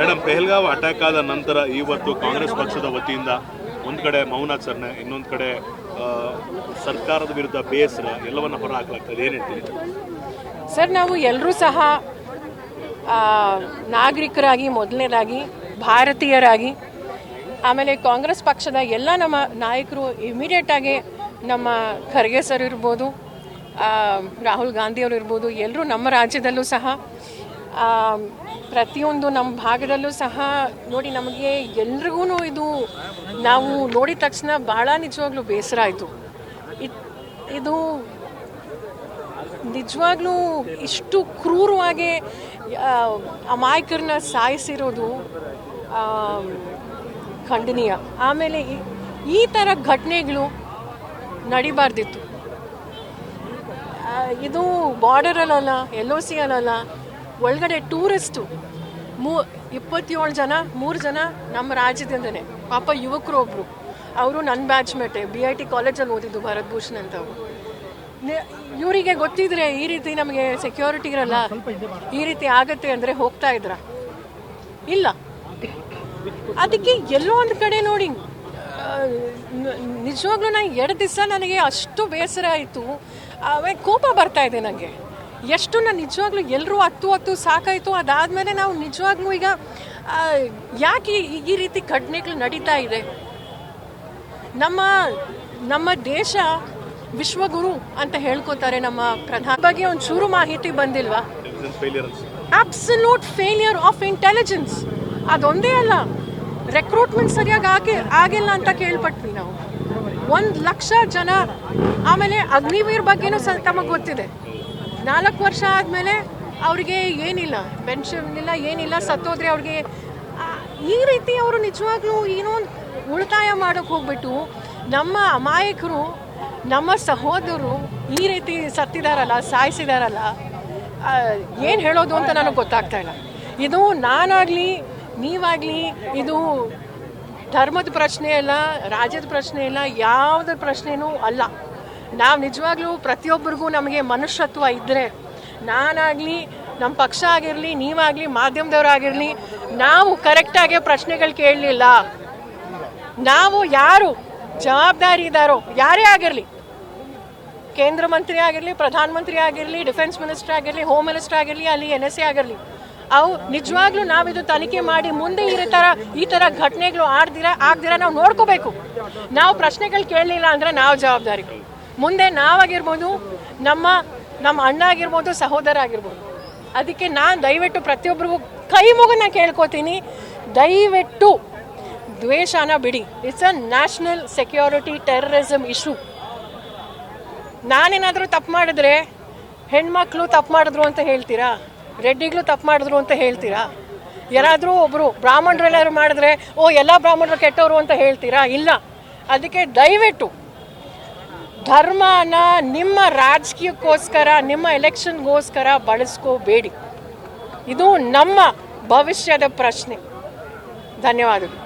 Madam, ಪೆಹಲ್ಗಾವ್ attack ಆದ ನಂತರ ಇವತ್ತು ಕಾಂಗ್ರೆಸ್ ಪಕ್ಷದ ವತಿಯಿಂದ ಒಂದು ಕಡೆ ಮೌನಾಚರಣೆ, ಇನ್ನೊಂದು ಕಡೆ ಸರ್ಕಾರದ ವಿರುದ್ಧ ಬೇಸರ ಎಲ್ಲವನ್ನ ಹೊರ ಹಾಕಲಾಗ್ತದೆ, ಏನು ಹೇಳ್ತೀರಿ ಸರ್? ನಾವು ಎಲ್ಲರೂ ಸಹ ನಾಗರಿಕರಾಗಿ, ಮೊದಲನೇದಾಗಿ ಭಾರತೀಯರಾಗಿ, ಆಮೇಲೆ ಕಾಂಗ್ರೆಸ್ ಪಕ್ಷದ ಎಲ್ಲ ನಮ್ಮ ನಾಯಕರು ಇಮಿಡಿಯೇಟಾಗಿ ನಮ್ಮ ಖರ್ಗೆ ಸರ್ ಇರ್ಬೋದು, ರಾಹುಲ್ ಗಾಂಧಿಯವರು ಇರ್ಬೋದು, ಎಲ್ಲರೂ ನಮ್ಮ ರಾಜ್ಯದಲ್ಲೂ ಸಹ ಪ್ರತಿಯೊಂದು ನಮ್ಮ ಭಾಗದಲ್ಲೂ ಸಹ ನೋಡಿ, ನಮಗೆ ಎಲ್ರಿಗೂ ಇದು ನಾವು ನೋಡಿದ ತಕ್ಷಣ ಭಾಳ ನಿಜವಾಗ್ಲೂ ಬೇಸರ ಆಯಿತು. ಇದು ನಿಜವಾಗ್ಲೂ ಇಷ್ಟು ಕ್ರೂರವಾಗಿ ಅಮಾಯಕರನ್ನ ಸಾಯಿಸಿರೋದು ಖಂಡನೀಯ. ಆಮೇಲೆ ಈ ಥರ ಘಟನೆಗಳು ನಡಿಬಾರ್ದಿತ್ತು. ಇದು ಬಾರ್ಡರಲ್ಲ, LOC ಅಲ್ಲ, ಒಳಗಡೆ ಟೂರಿಸ್ಟು 27 ಜನ, 3 ಜನ ನಮ್ಮ ರಾಜ್ಯದಿಂದನೇ, ಪಾಪ ಯುವಕರು ಒಬ್ಬರು, ಅವರು ನನ್ನ ಬ್ಯಾಚ್ಮೇಟೆ, BIT ಕಾಲೇಜಲ್ಲಿ ಓದಿದ್ದು, ಭರತ್ ಭೂಷಣ್ ಅಂತವರು. ಇವರಿಗೆ ಗೊತ್ತಿದ್ರೆ ಈ ರೀತಿ ನಮಗೆ ಸೆಕ್ಯೂರಿಟಿ ಇರಲ್ಲ, ಈ ರೀತಿ ಆಗತ್ತೆ ಅಂದರೆ ಹೋಗ್ತಾ ಇದ್ರ? ಇಲ್ಲ. ಅದಕ್ಕೆ ಎಲ್ಲೋ ಒಂದು ಕಡೆ ನೋಡಿ, ನಿಜವಾಗ್ಲೂ ನಾನು 2 ದಿವಸ ನನಗೆ ಅಷ್ಟು ಬೇಸರ ಆಯಿತು, ಆಮೇಲೆ ಕೋಪ ಬರ್ತಾ ಇದೆ ನನಗೆ. ಎಷ್ಟು ನಾನು ನಿಜವಾಗ್ಲೂ ಎಲ್ಲರೂ ಹತ್ತು ಸಾಕಾಯಿತು. ಅದಾದಮೇಲೆ ನಾವು ನಿಜವಾಗ್ಲೂ ಈಗ ಯಾಕೆ ಈ ರೀತಿ ಘಟನೆಗಳು ನಡೀತಾ ಇದೆ? ನಮ್ಮ ದೇಶ ವಿಶ್ವಗುರು ಅಂತ ಹೇಳ್ಕೊತಾರೆ ನಮ್ಮ ಪ್ರಧಾನ ಬಗ್ಗೆ ಒಂಚೂರು ಮಾಹಿತಿ ಬಂದಿಲ್ವಾ? Absolute failure of intelligence. ಅದೊಂದೇ ಅಲ್ಲ, ರೆಕ್ರೂಟ್ಮೆಂಟ್ ಸರಿಯಾಗಿ ಆಗಿಲ್ಲ ಅಂತ ಕೇಳ್ಪಟ್ವಿ ನಾವು. 1,00,000 ಜನ. ಆಮೇಲೆ ಅಗ್ನಿವೀರ್ ಬಗ್ಗೆನೂ ತಮಗೆ ಗೊತ್ತಿದೆ. 4 ವರ್ಷ ಆದಮೇಲೆ ಅವ್ರಿಗೆ ಏನಿಲ್ಲ, ಪೆನ್ಷನ್ ಇಲ್ಲ, ಏನಿಲ್ಲ, ಸತ್ತೋದ್ರೆ ಅವ್ರಿಗೆ ಈ ರೀತಿ ಅವರು ನಿಜವಾಗ್ಲೂ ಏನೋ ಉಳಿತಾಯ ಮಾಡೋಕ್ಕೆ ಹೋಗ್ಬಿಟ್ಟು ನಮ್ಮ ಅಮಾಯಕರು, ನಮ್ಮ ಸಹೋದರರು ಈ ರೀತಿ ಸತ್ತಿದಾರಲ್ಲ, ಸಾಯಿಸಿದಾರಲ್ಲ, ಏನು ಹೇಳೋದು ಅಂತ ನನಗೆ ಗೊತ್ತಾಗ್ತಾ ಇಲ್ಲ. ಇದು ನಾನಾಗಲಿ ನೀವಾಗಲಿ ಇದು ಧರ್ಮದ ಪ್ರಶ್ನೆ ಅಲ್ಲ, ರಾಜ್ಯದ ಪ್ರಶ್ನೆ ಇಲ್ಲ, ಯಾವುದ್ರ ಪ್ರಶ್ನೆನೂ ಅಲ್ಲ. ನಾವು ನಿಜವಾಗ್ಲೂ ಪ್ರತಿಯೊಬ್ಬರಿಗೂ ನಮಗೆ ಮನುಷ್ಯತ್ವ ಇದ್ದರೆ, ನಾನಾಗಲಿ, ನಮ್ಮ ಪಕ್ಷ ಆಗಿರಲಿ, ನೀವಾಗಲಿ, ಮಾಧ್ಯಮದವರಾಗಿರಲಿ, ನಾವು ಕರೆಕ್ಟಾಗಿ ಪ್ರಶ್ನೆಗಳು ಕೇಳಲಿಲ್ಲ, ನಾವು ಯಾರು ಜವಾಬ್ದಾರಿ ಇದ್ದಾರೋ ಯಾರೇ ಆಗಿರಲಿ, ಕೇಂದ್ರ ಮಂತ್ರಿ ಆಗಿರಲಿ, ಪ್ರಧಾನಮಂತ್ರಿ ಆಗಿರಲಿ, ಡಿಫೆನ್ಸ್ ಮಿನಿಸ್ಟರ್ ಆಗಿರಲಿ, ಹೋಮ್ ಮಿನಿಸ್ಟರ್ ಆಗಿರಲಿ, ಅಲ್ಲಿ NSA ಆಗಿರಲಿ, ಅವು ನಿಜವಾಗ್ಲೂ ನಾವಿದು ತನಿಖೆ ಮಾಡಿ ಮುಂದೆ ಈ ಥರ ಘಟನೆಗಳು ಆಗದಿರ ನಾವು ನೋಡ್ಕೋಬೇಕು. ನಾವು ಪ್ರಶ್ನೆಗಳು ಕೇಳಲಿಲ್ಲ ಅಂದರೆ ನಾವು ಜವಾಬ್ದಾರಿ. ಮುಂದೆ ನಾವಾಗಿರ್ಬೋದು, ನಮ್ಮ ಅಣ್ಣ ಆಗಿರ್ಬೋದು, ಸಹೋದರ ಆಗಿರ್ಬೋದು. ಅದಕ್ಕೆ ನಾನು ದಯವಿಟ್ಟು ಪ್ರತಿಯೊಬ್ಬರಿಗೂ ಕೈ ಮುಗನ್ನ ಕೇಳ್ಕೊತೀನಿ, ದಯವಿಟ್ಟು ದ್ವೇಷನ ಬಿಡಿ. It's a national security terrorism issue. ನಾನೇನಾದರೂ ತಪ್ಪು ಮಾಡಿದ್ರೆ ಹೆಣ್ಮಕ್ಳು ತಪ್ಪು ಮಾಡಿದ್ರು ಅಂತ ಹೇಳ್ತೀರಾ? ರೆಡ್ಡಿಗಳು ತಪ್ಪು ಮಾಡಿದ್ರು ಅಂತ ಹೇಳ್ತೀರಾ? ಯಾರಾದರೂ ಒಬ್ಬರು ಬ್ರಾಹ್ಮಣರೆಲ್ಲರೂ ಮಾಡಿದ್ರೆ ಎಲ್ಲ ಬ್ರಾಹ್ಮಣರು ಕೆಟ್ಟವರು ಅಂತ ಹೇಳ್ತೀರಾ? ಇಲ್ಲ. ಅದಕ್ಕೆ ದಯವಿಟ್ಟು ಧರ್ಮನ ನಿಮ್ಮ ರಾಜಕೀಯಕ್ಕೋಸ್ಕರ, ನಿಮ್ಮ ಎಲೆಕ್ಷನ್ಗೋಸ್ಕರ ಬಳಸ್ಕೋಬೇಡಿ. ಇದು ನಮ್ಮ ಭವಿಷ್ಯದ ಪ್ರಶ್ನೆ. ಧನ್ಯವಾದಗಳು.